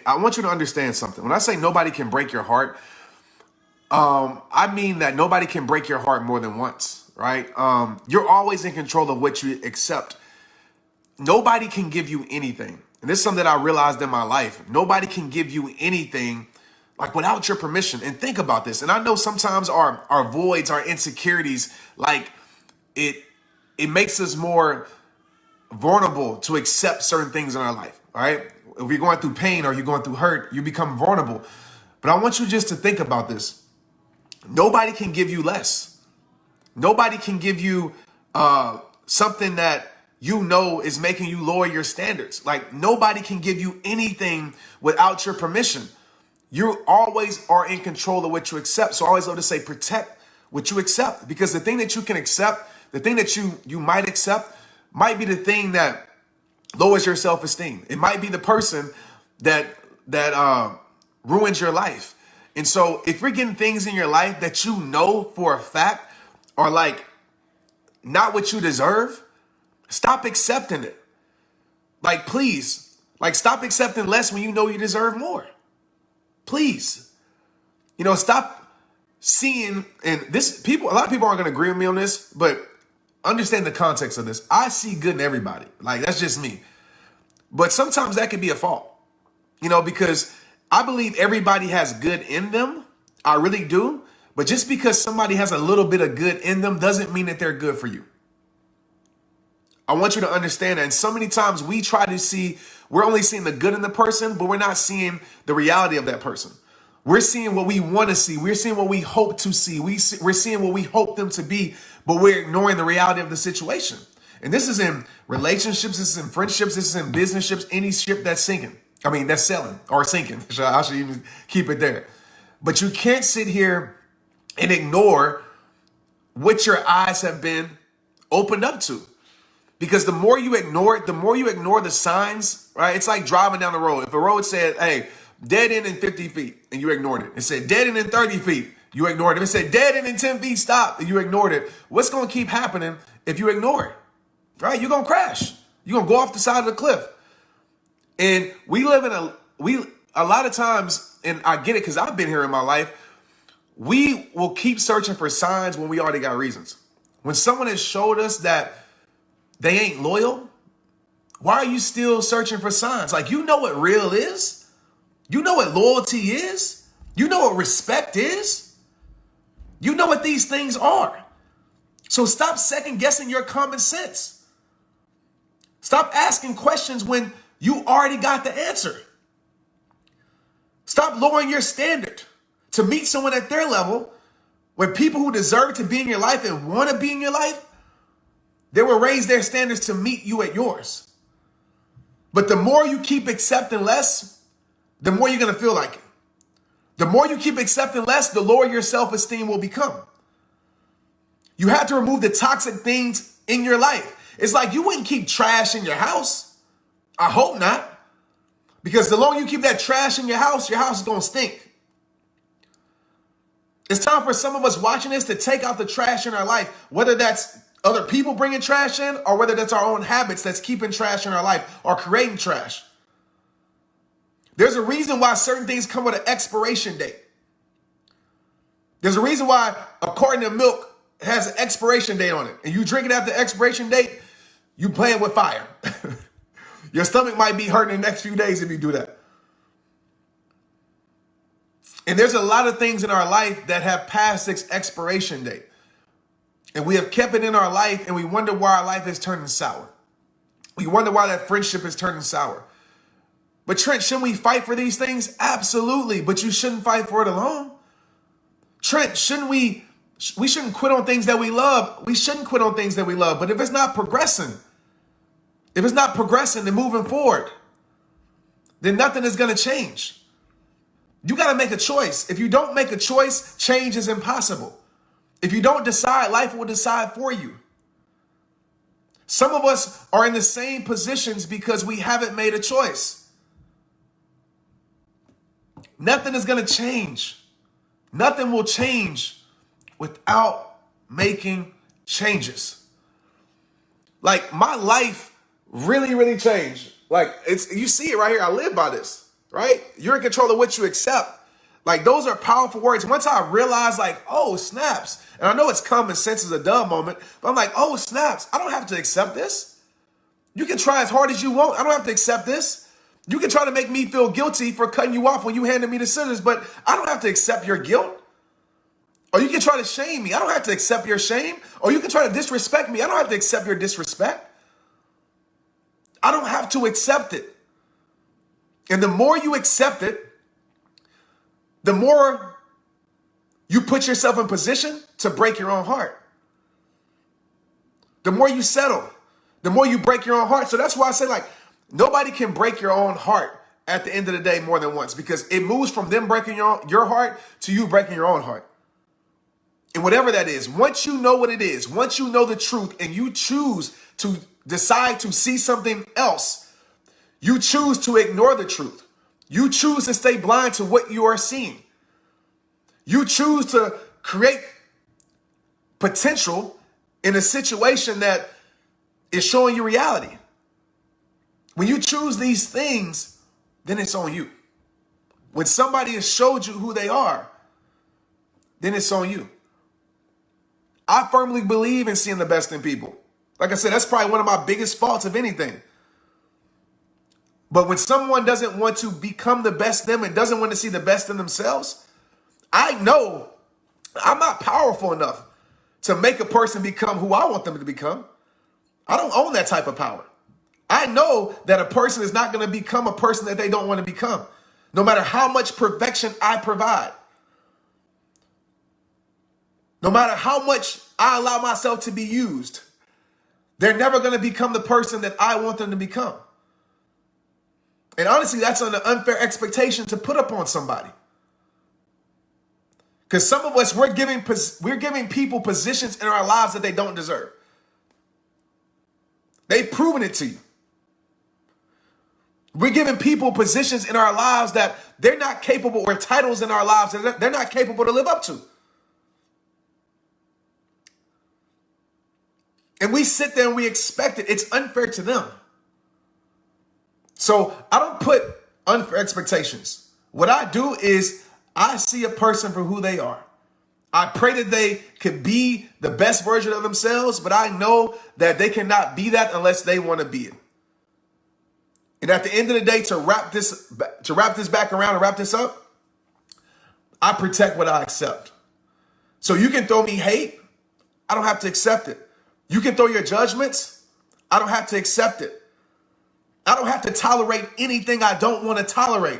I want you to understand something. When I say nobody can break your heart, I mean that nobody can break your heart more than once, right? You're always in control of what you accept. Nobody can give you anything. And this is something that I realized in my life. Nobody can give you anything like without your permission. And think about this. And I know sometimes our voids, our insecurities, like it makes us more vulnerable to accept certain things in our life, all right? If you're going through pain or you're going through hurt, you become vulnerable. But I want you just to think about this. Nobody can give you less. Nobody can give you something that you know is making you lower your standards. Like nobody can give you anything without your permission. You always are in control of what you accept. So I always love to say protect what you accept, because the thing that you can accept, the thing that you might accept might be the thing that lowers your self-esteem. It might be the person that ruins your life. And so if you're getting things in your life that you know for a fact are like not what you deserve, stop accepting it. Like, please, like stop accepting less when you know you deserve more. Please, stop seeing, and this people, a lot of people aren't going to agree with me on this, but understand the context of this. I see good in everybody. Like, that's just me. But sometimes that can be a fault, because I believe everybody has good in them. I really do. But just because somebody has a little bit of good in them doesn't mean that they're good for you. I want you to understand that. And so many times we're only seeing the good in the person, but we're not seeing the reality of that person. We're seeing what we want to see. We're seeing what we hope to see. We're seeing what we hope them to be, but we're ignoring the reality of the situation. And this is in relationships, this is in friendships, this is in business ships, any ship that's sinking. I mean, that's sailing or sinking. I should even keep it there. But you can't sit here and ignore what your eyes have been opened up to. Because the more you ignore it, the more you ignore the signs, right? It's like driving down the road. If a road said, hey, dead end in 50 feet, and you ignored it. It said dead end in 30 feet, you ignored it. It said dead end in 10 feet, stop, and you ignored it. What's going to keep happening if you ignore it, right? You're going to crash. You're going to go off the side of the cliff. And we live in a lot of times, and I get it because I've been here in my life, we will keep searching for signs when we already got reasons. When someone has showed us that they ain't loyal, why are you still searching for signs? Like, you know what real is? You know what loyalty is? You know what respect is? You know what these things are. So stop second guessing your common sense. Stop asking questions when you already got the answer. Stop lowering your standard to meet someone at their level, when people who deserve to be in your life and want to be in your life, they will raise their standards to meet you at yours. But the more you keep accepting less, the more you're going to feel like it. The more you keep accepting less, the lower your self-esteem will become. You have to remove the toxic things in your life. It's like you wouldn't keep trash in your house. I hope not. Because the longer you keep that trash in your house is going to stink. It's time for some of us watching this to take out the trash in our life, whether that's other people bringing trash in or whether that's our own habits that's keeping trash in our life or creating trash. There's a reason why certain things come with an expiration date. There's a reason why a carton of milk has an expiration date on it. And you drink it after the expiration date, you playing with fire. Your stomach might be hurting in the next few days if you do that. And there's a lot of things in our life that have passed its expiration date. And we have kept it in our life and we wonder why our life is turning sour. We wonder why that friendship is turning sour. But Trent, shouldn't we fight for these things? Absolutely. But you shouldn't fight for it alone. Trent, we shouldn't quit on things that we love. We shouldn't quit on things that we love. But if it's not progressing and moving forward, then nothing is going to change. You got to make a choice. If you don't make a choice, change is impossible. If you don't decide, life will decide for you. Some of us are in the same positions because we haven't made a choice. Nothing is going to change. Nothing will change without making changes. Like, my life really, really changed. Like, you see it right here. I live by this. right? You're in control of what you accept. Like, those are powerful words. Once I realized, like, oh, snaps. And I know it's common sense is a dumb moment, but I'm like, oh, snaps. I don't have to accept this. You can try as hard as you want. I don't have to accept this. You can try to make me feel guilty for cutting you off when you handed me the scissors, but I don't have to accept your guilt. Or you can try to shame me. I don't have to accept your shame. Or you can try to disrespect me. I don't have to accept your disrespect. I don't have to accept it. And the more you accept it, the more you put yourself in position to break your own heart. The more you settle, the more you break your own heart. So that's why I say, like, nobody can break your own heart at the end of the day more than once, because it moves from them breaking your heart to you breaking your own heart. And whatever that is, once you know what it is, once you know the truth and you choose to decide to see something else, you choose to ignore the truth. You choose to stay blind to what you are seeing. You choose to create potential in a situation that is showing you reality. When you choose these things, then it's on you. When somebody has showed you who they are, then it's on you. I firmly believe in seeing the best in people. Like I said, that's probably one of my biggest faults of anything. But when someone doesn't want to become the best them and doesn't want to see the best in themselves, I know I'm not powerful enough to make a person become who I want them to become. I don't own that type of power. I know that a person is not going to become a person that they don't want to become, no matter how much perfection I provide. No matter how much I allow myself to be used, they're never going to become the person that I want them to become. And honestly, that's an unfair expectation to put upon somebody. Because some of us, we're giving people positions in our lives that they don't deserve. They've proven it to you. We're giving people positions in our lives that they're not capable, or titles in our lives that they're not capable to live up to. And we sit there and we expect it. It's unfair to them. So I don't put unfair expectations. What I do is I see a person for who they are. I pray that they could be the best version of themselves, but I know that they cannot be that unless they want to be it. And at the end of the day, to wrap this back around and wrap this up, I protect what I accept. So you can throw me hate. I don't have to accept it. You can throw your judgments. I don't have to accept it. I don't have to tolerate anything I don't want to tolerate.